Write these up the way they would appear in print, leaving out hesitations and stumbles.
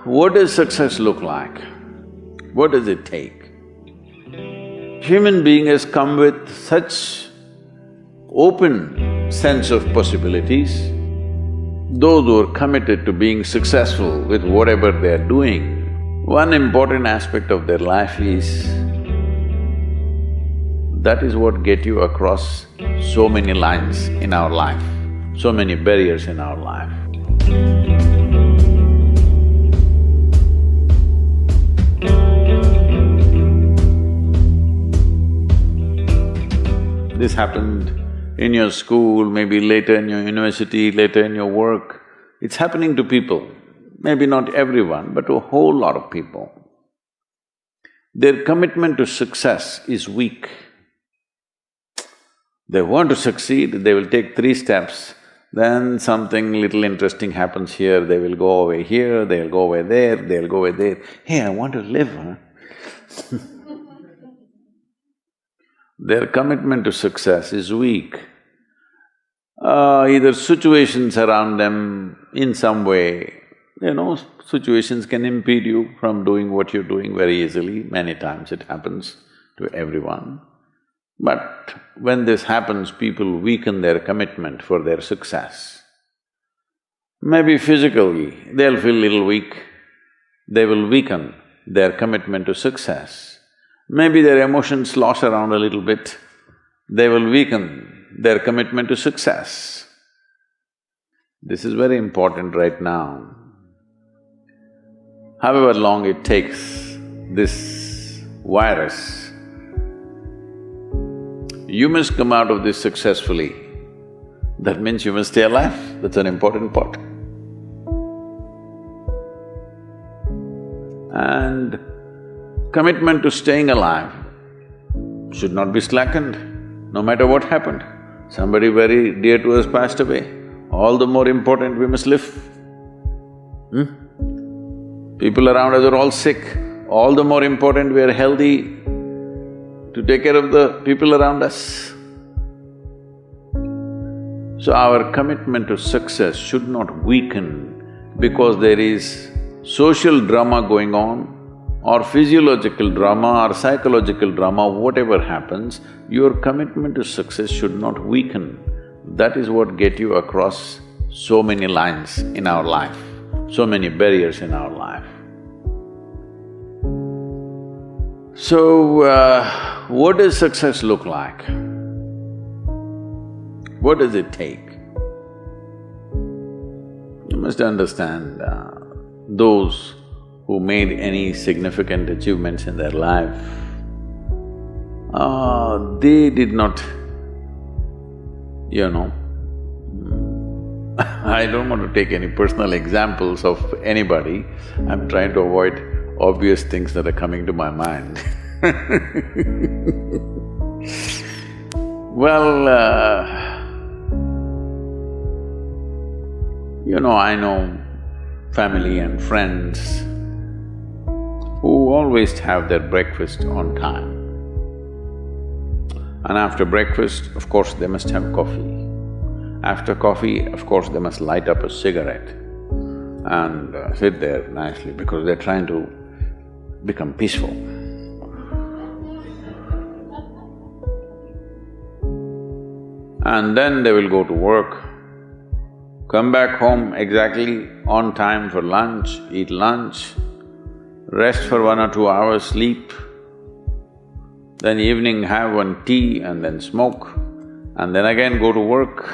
What does success look like? What does it take? Human being has come with such open sense of possibilities. Those who are committed to being successful with whatever they are doing, one important aspect of their life is that is what get you across so many lines in our life, so many barriers in our life. This happened in your school, maybe later in your university, later in your work. It's happening to people, maybe not everyone, but to a whole lot of people. Their commitment to success is weak. They want to succeed, they will take 3 steps, then something little interesting happens here, they will go away here, they'll go away there, they'll go away there. Hey, I want to live, huh? Their commitment to success is weak. Either situations around them in some way, situations can impede you from doing what you're doing very easily. Many times it happens to everyone. But when this happens, people weaken their commitment for their success. Maybe physically, they'll feel little weak, they will weaken their commitment to success. Maybe their emotions slosh around a little bit, they will weaken their commitment to success. This is very important right now. However long it takes, this virus, you must come out of this successfully. That means you must stay alive, that's an important part. And commitment to staying alive should not be slackened, no matter what happened. Somebody very dear to us passed away, all the more important we must live. People around us are all sick, all the more important we are healthy to take care of the people around us. So our commitment to success should not weaken because there is social drama going on, or physiological drama or psychological drama, whatever happens, your commitment to success should not weaken. That is what get you across so many lines in our life, so many barriers in our life. So, what does success look like? What does it take? You must understand, those who made any significant achievements in their life, they did not, I don't want to take any personal examples of anybody, I'm trying to avoid obvious things that are coming to my mind. Well, I know family and friends who always have their breakfast on time. And after breakfast, of course, they must have coffee. After coffee, of course, they must light up a cigarette and sit there nicely because they're trying to become peaceful. And then they will go to work, come back home exactly on time for lunch, eat lunch, rest for 1 or 2 hours, sleep, then evening have one tea and then smoke, and then again go to work.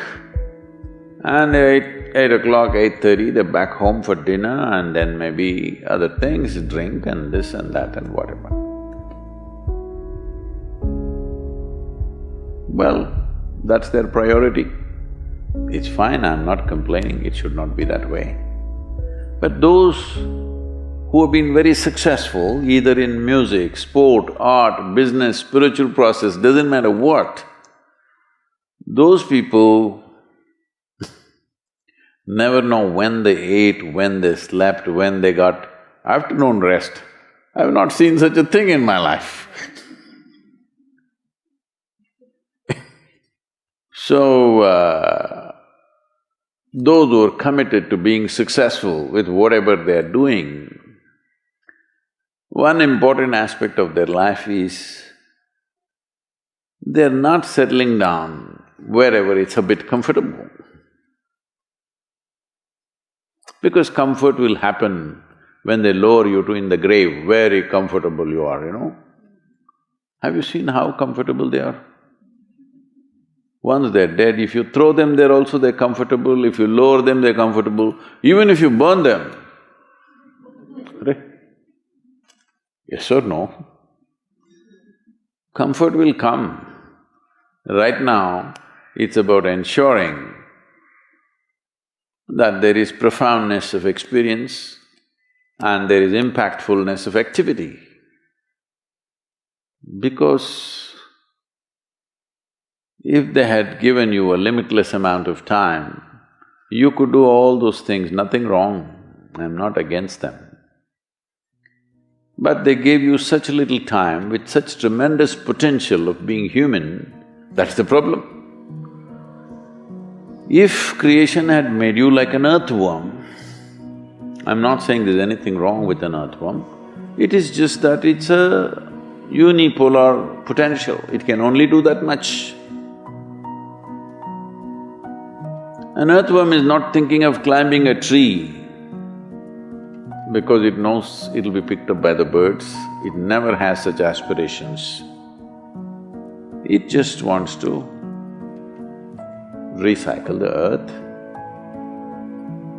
And 8 o'clock, 8:30, they're back home for dinner and then maybe other things, drink and this and that and whatever. Well, that's their priority. It's fine, I'm not complaining, it should not be that way. But those who have been very successful, either in music, sport, art, business, spiritual process, doesn't matter what, those people never know when they ate, when they slept, when they got afternoon rest. I've not seen such a thing in my life. So, those who are committed to being successful with whatever they are doing, one important aspect of their life is they're not settling down wherever it's a bit comfortable. Because comfort will happen when they lower you to in the grave, very comfortable you are, you know. Have you seen how comfortable they are? Once they're dead, if you throw them there also they're comfortable, if you lower them they're comfortable, even if you burn them. Right? Yes or no? Comfort will come. Right now, it's about ensuring that there is profoundness of experience and there is impactfulness of activity. Because if they had given you a limitless amount of time, you could do all those things, nothing wrong, I'm not against them. But they gave you such little time with such tremendous potential of being human, that's the problem. If creation had made you like an earthworm, I'm not saying there's anything wrong with an earthworm, it is just that it's a unipolar potential, it can only do that much. An earthworm is not thinking of climbing a tree because it knows it'll be picked up by the birds, it never has such aspirations. It just wants to recycle the earth.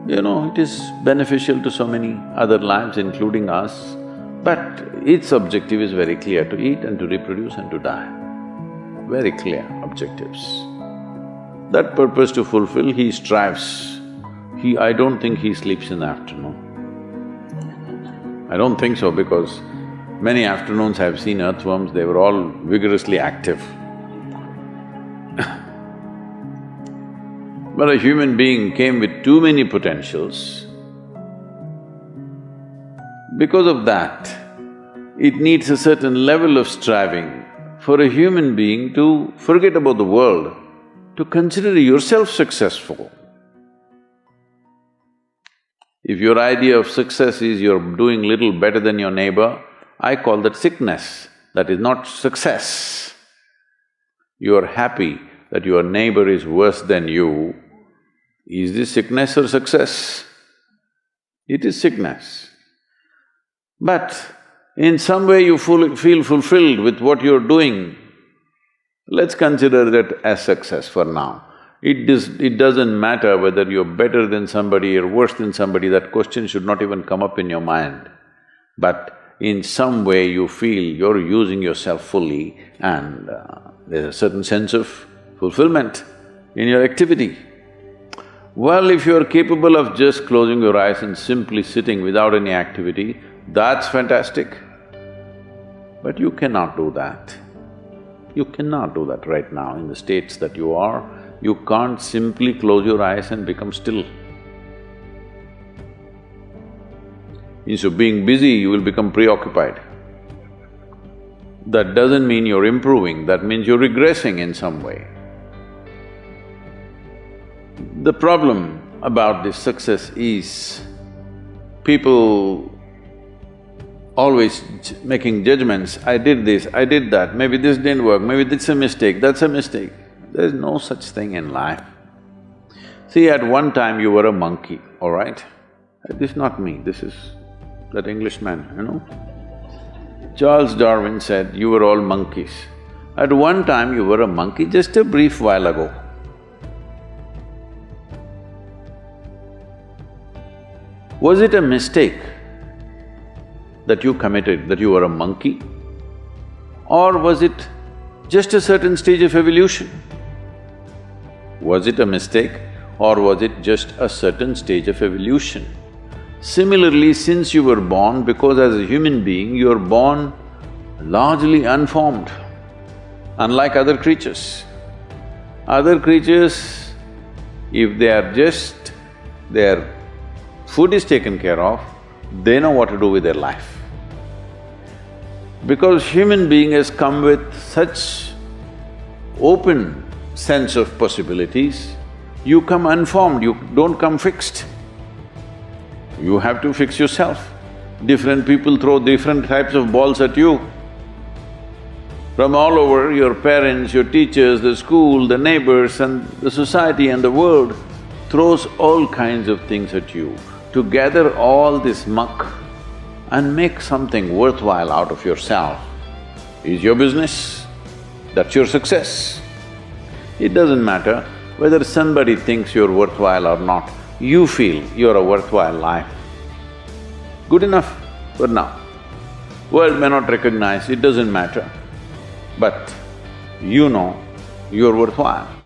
You know, it is beneficial to so many other lives, including us, but its objective is very clear, to eat and to reproduce and to die. Very clear objectives. That purpose to fulfill, he strives. I don't think he sleeps in the afternoon. I don't think so because many afternoons I've seen earthworms, they were all vigorously active. But a human being came with too many potentials. Because of that, it needs a certain level of striving for a human being to forget about the world, to consider yourself successful. If your idea of success is you're doing little better than your neighbor, I call that sickness, that is not success. You're happy that your neighbor is worse than you. Is this sickness or success? It is sickness. But in some way you feel fulfilled with what you're doing, let's consider that as success for now. It doesn't matter whether you're better than somebody or worse than somebody, that question should not even come up in your mind. But in some way you feel you're using yourself fully and there's a certain sense of fulfillment in your activity. Well, if you're capable of just closing your eyes and simply sitting without any activity, that's fantastic. But you cannot do that. You cannot do that right now in the states that you are. You can't simply close your eyes and become still. Instead of being busy, you will become preoccupied. That doesn't mean you're improving, that means you're regressing in some way. The problem about this success is people always making judgments, I did this, I did that, maybe this didn't work, maybe this is a mistake, that's a mistake. There's no such thing in life. See, at one time you were a monkey, all right? This is not me, this is that Englishman, you know? Charles Darwin said, you were all monkeys. At one time you were a monkey, just a brief while ago. Was it a mistake that you committed, that you were a monkey? Or was it just a certain stage of evolution? Was it a mistake or was it just a certain stage of evolution? Similarly, since you were born, because as a human being, you are born largely unformed, unlike other creatures. Other creatures, if they are just… their food is taken care of, they know what to do with their life. Because human being has come with such open sense of possibilities, You come unformed, you don't come fixed. You have to fix yourself. Different people throw different types of balls at you. From all over, your parents, your teachers, the school, the neighbors and the society and the world throws all kinds of things at you. To gather all this muck and make something worthwhile out of yourself is your business. That's your success. It doesn't matter whether somebody thinks you're worthwhile or not, you feel you're a worthwhile life. Good enough for now. World may not recognize, it doesn't matter, but you know you're worthwhile.